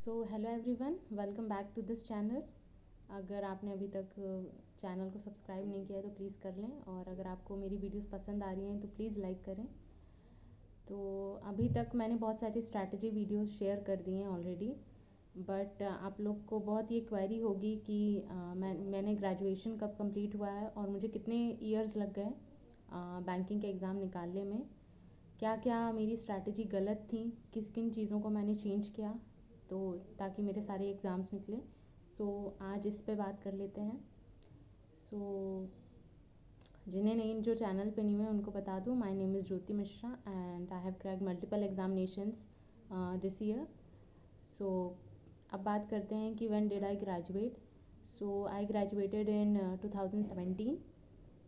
So hello everyone, welcome back to this channel. अगर आपने अभी तक चैनल को सब्सक्राइब नहीं किया है तो प्लीज़ कर लें, और अगर आपको मेरी वीडियोस पसंद आ रही हैं तो प्लीज़ लाइक करें। तो अभी तक मैंने बहुत सारी स्ट्रैटेजी वीडियोस शेयर कर दी हैं ऑलरेडी, बट आप लोग को बहुत ये क्वेरी होगी कि मैंने ग्रेजुएशन कब कंप्लीट हुआ है और मुझे कितने ईयर्स लग गए बैंकिंग के एग्ज़ाम निकालने में, क्या क्या मेरी स्ट्रैटेजी गलत थी, किस किन चीज़ों को मैंने चेंज किया तो ताकि मेरे सारे एग्ज़ाम्स निकले। सो आज इस पे बात कर लेते हैं। सो जिन्हें नहीं, जो चैनल पे नहीं हुए उनको बता दूँ, my name is Jyoti Mishra and I have cracked multiple examinations this year. So अब बात करते हैं कि when did I graduate. So I graduated in 2017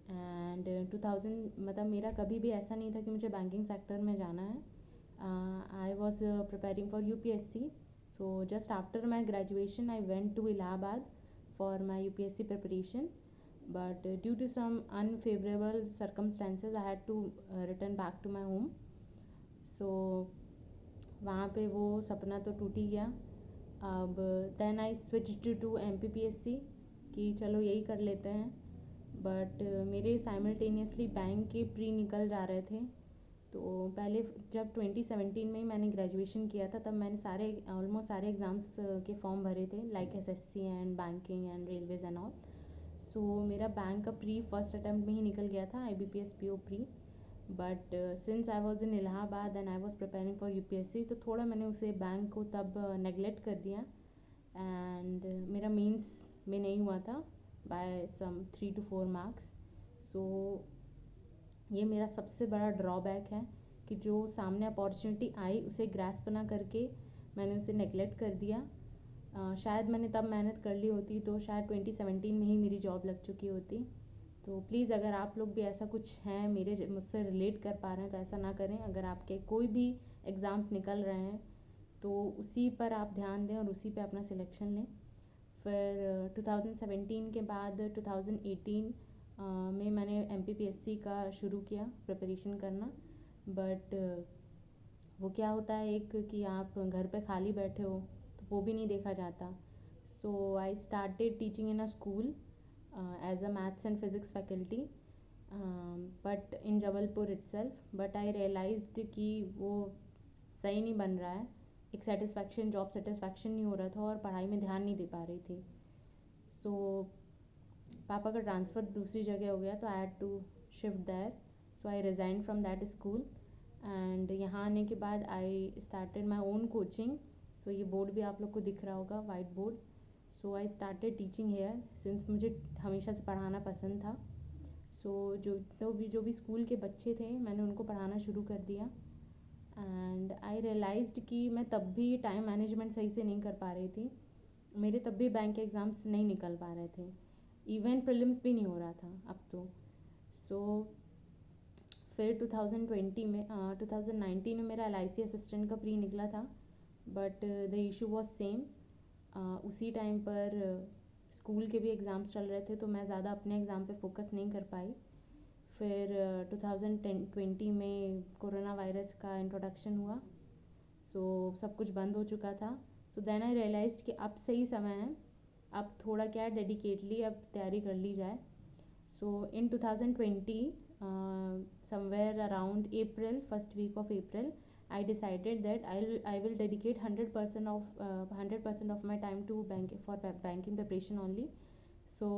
and 2000, मतलब मेरा कभी भी ऐसा नहीं था कि मुझे बैंकिंग सेक्टर में जाना है। I was preparing for UPSC. So just after my graduation I went to Allahabad for my UPSC preparation, but due to some unfavorable circumstances I had to return back to my home. So वहाँ पे वो सपना तो टूट ही गया। अब then I switched to MPPSC कि चलो यही कर लेते हैं, बट मेरे साइमल्टेनियसली बैंक के प्री निकल जा रहे थे। तो पहले जब 2017 में ही मैंने ग्रेजुएशन किया था तब मैंने ऑलमोस्ट सारे एग्ज़ाम्स के फॉर्म भरे थे, like SSC and banking and railways and all. So मेरा बैंक का प्री फर्स्ट अटैम्प्ट में ही निकल गया था, IBPS PO pre. But since I was in Allahabad and I was preparing for UPSC, तो थोड़ा मैंने उसे बैंक को तब नेगलेक्ट कर दिया एंड मेरा मीन्स में नहीं हुआ था बाय सम 3 to 4 मार्क्स। सो ये मेरा सबसे बड़ा ड्रॉबैक है कि जो सामने अपॉर्चुनिटी आई उसे ग्रास्प ना करके मैंने उसे नेगलेक्ट कर दिया। शायद मैंने तब मेहनत कर ली होती तो शायद 2017 में ही मेरी जॉब लग चुकी होती। तो प्लीज़ अगर आप लोग भी ऐसा कुछ हैं, मुझसे रिलेट कर पा रहे हैं तो ऐसा ना करें। अगर आपके कोई भी एग्ज़ाम्स निकल रहे हैं तो उसी पर आप ध्यान दें और उसी पे अपना सिलेक्शन लें। फिर 2017 के बाद 2018 में मैंने MPPSC का शुरू किया प्रिपरेशन करना, बट वो क्या होता है एक कि आप घर पे खाली बैठे हो तो वो भी नहीं देखा जाता। So I started teaching in a school as a maths and physics faculty, but in Jabalpur itself. But I realised कि वो सही नहीं बन रहा है, एक सेटिस्फैक्शन, जॉब सेटिस्फैक्शन नहीं हो रहा था और पढ़ाई में ध्यान नहीं दे पा रही थी। सो पापा का ट्रांसफ़र दूसरी जगह हो गया तो I had to shift there. So I resign from that school and यहाँ आने के बाद I started my own coaching. So ये बोर्ड भी आप लोग को दिख रहा होगा, white board. So I started teaching here since मुझे हमेशा से पढ़ाना पसंद था। सो जो भी स्कूल के बच्चे थे मैंने उनको पढ़ाना शुरू कर दिया एंड आई रियलाइज्ड कि मैं तब भी टाइम मैनेजमेंट सही से नहीं कर पा रही थी। मेरे तब भी बैंक के एग्ज़ाम्स नहीं निकल पा रहे थे, इवन प्रीलिम्स भी नहीं हो रहा था अब तो। सो फिर 2020 में 2019 में मेरा LIC असिस्टेंट का प्री निकला था, but the issue was same. उसी टाइम पर स्कूल के भी एग्ज़ाम्स चल रहे थे तो मैं ज़्यादा अपने एग्ज़ाम पे फोकस नहीं कर पाई। फिर 2020 में कोरोना वायरस का इंट्रोडक्शन हुआ, सो सब कुछ बंद हो चुका था। सो देन आई रियलाइज्ड कि अब सही समय है, अब थोड़ा क्या डेडिकेटली अब तैयारी कर ली जाए। सो इन 2020 somewhere around April, first week of April, I decided that I will dedicate 100% of my time to banking preparation only. So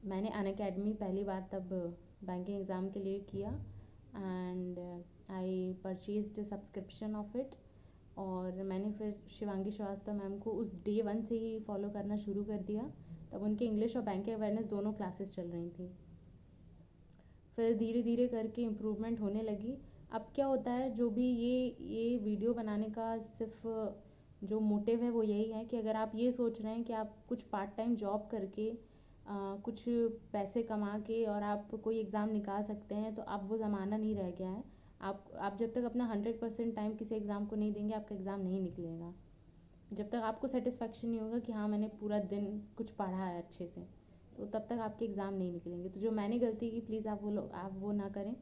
मैंने अनअकैडमी पहली बार तब बैंकिंग एग्ज़ाम के लिए किया and I purchased subscription of it, और मैंने फिर शिवांगी श्रीवास्तव मैम को उस डे 1 से ही फॉलो करना शुरू कर दिया। तब उनके इंग्लिश और बैंकिंग अवेयरनेस दोनों क्लासेस चल रही थी। फिर धीरे धीरे करके इम्प्रूवमेंट होने लगी। अब क्या होता है, जो भी ये वीडियो बनाने का सिर्फ जो मोटिव है वो यही है कि अगर आप ये सोच रहे हैं कि आप कुछ पार्ट टाइम जॉब करके कुछ पैसे कमा के और आप कोई एग्ज़ाम निकाल सकते हैं, तो अब वो ज़माना नहीं रह गया है। आप जब तक अपना 100% टाइम किसी एग्ज़ाम को नहीं देंगे आपका एग्ज़ाम नहीं निकलेगा। जब तक आपको सेटिस्फेक्शन नहीं होगा कि हाँ मैंने पूरा दिन कुछ पढ़ा है अच्छे से, तो तब तक आपके एग्ज़ाम नहीं निकलेंगे। तो जो मैंने गलती की प्लीज़ आप वो ना करें।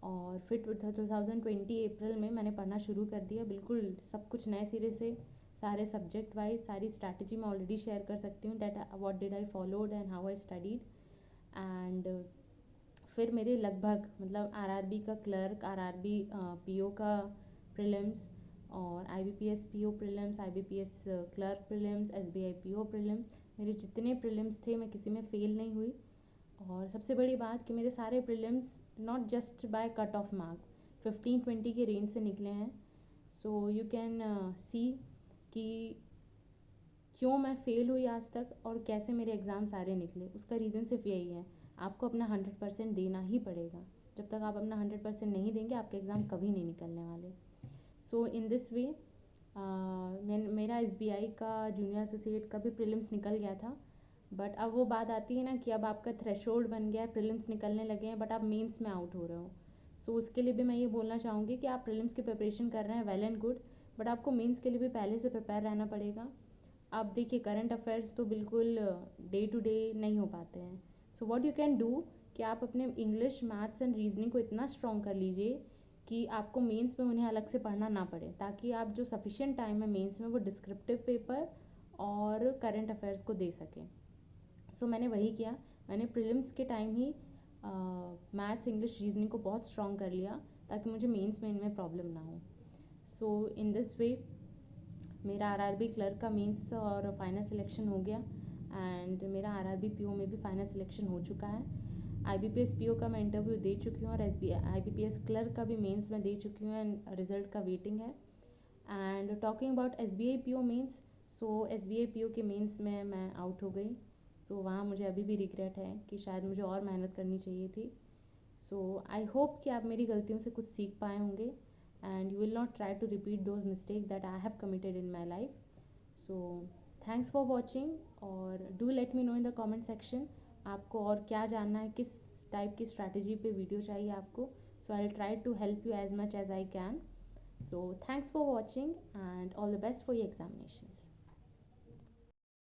और फिर 2020 अप्रैल में मैंने पढ़ना शुरू कर दिया, बिल्कुल सब कुछ नए सिरे से, सारे सब्जेक्ट वाइज सारी स्ट्रैटेजी मैं ऑलरेडी शेयर कर सकती हूँ, that what did I followed and how I studied. And फिर मेरे लगभग मतलब आरआरबी का क्लर्क, आरआरबी पीओ का प्रीलिम्स और IBPS PO prelims, IBPS clerk prelims, SBI PO prelims, मेरे जितने प्रीलिम्स थे मैं किसी में फ़ेल नहीं हुई। और सबसे बड़ी बात कि मेरे सारे prelims not just by cut off marks 15-20 के रेंज से निकले हैं। सो यू कैन सी कि क्यों मैं फ़ेल हुई आज तक और कैसे मेरे एग्ज़ाम सारे निकले। उसका रीज़न सिर्फ यही है, आपको अपना 100% देना ही पड़ेगा। जब तक आप अपना 100% नहीं देंगे आपके एग्ज़ाम कभी नहीं निकलने वाले। सो इन दिस वे मेरा एसबीआई का जूनियर एसोसिएट का भी प्रीलिम्स निकल गया था। बट अब वो बात आती है ना कि अब आपका थ्रेशोल्ड बन गया है, प्रीलिम्स निकलने लगे हैं, बट आप मेंस में आउट हो रहे हो। सो उसके लिए भी मैं ये बोलना चाहूँगी कि आप प्रीलिम्स की प्रिपरेशन कर रहे हैं, वेल एंड गुड, बट आपको मेंस के लिए भी पहले से प्रिपेयर रहना पड़ेगा। आप देखिए करंट अफेयर्स तो बिल्कुल डे टू डे नहीं हो पाते हैं। So what you can do कि आप अपने इंग्लिश, मैथ्स एंड रीजनिंग को इतना स्ट्रॉन्ग कर लीजिए कि आपको मेंस में उन्हें अलग से पढ़ना ना पड़े, ताकि आप जो सफिशिएंट टाइम है मेंस में वो डिस्क्रिप्टिव पेपर और करंट अफेयर्स को दे सकें। सो मैंने वही किया, मैंने प्रीलिम्स के टाइम ही मैथ्स, इंग्लिश, रीजनिंग को बहुत स्ट्रॉन्ग कर लिया ताकि मुझे मेंस में इनमें प्रॉब्लम ना हो। सो इन दिस वे मेरा आरआरबी क्लर्क का मेंस और फाइनल सिलेक्शन हो गया एंड मेरा आरआरबी पीओ में भी फाइनल सिलेक्शन हो चुका है। आईबीपीएस पीओ का मैं इंटरव्यू दे चुकी हूँ और आईबीपीएस क्लर्क का भी मेंस में दे चुकी हूँ एंड रिजल्ट का वेटिंग है। And talking about SBI PO mains, so SBI PO के मेंस में मैं आउट हो गई। सो वहाँ मुझे अभी भी रिग्रेट है कि शायद मुझे और मेहनत करनी चाहिए थी। सो आई होप कि आप मेरी गलतियों से कुछ सीख पाए होंगे and you will not try to repeat those mistakes that I have committed in my life. So thanks for watching और do let me know in the comment section आपको और क्या जानना है, किस टाइप की स्ट्रैटेजी पे वीडियो चाहिए आपको. So I'll try to help you as much as I can. So thanks for watching and all the best for your examinations.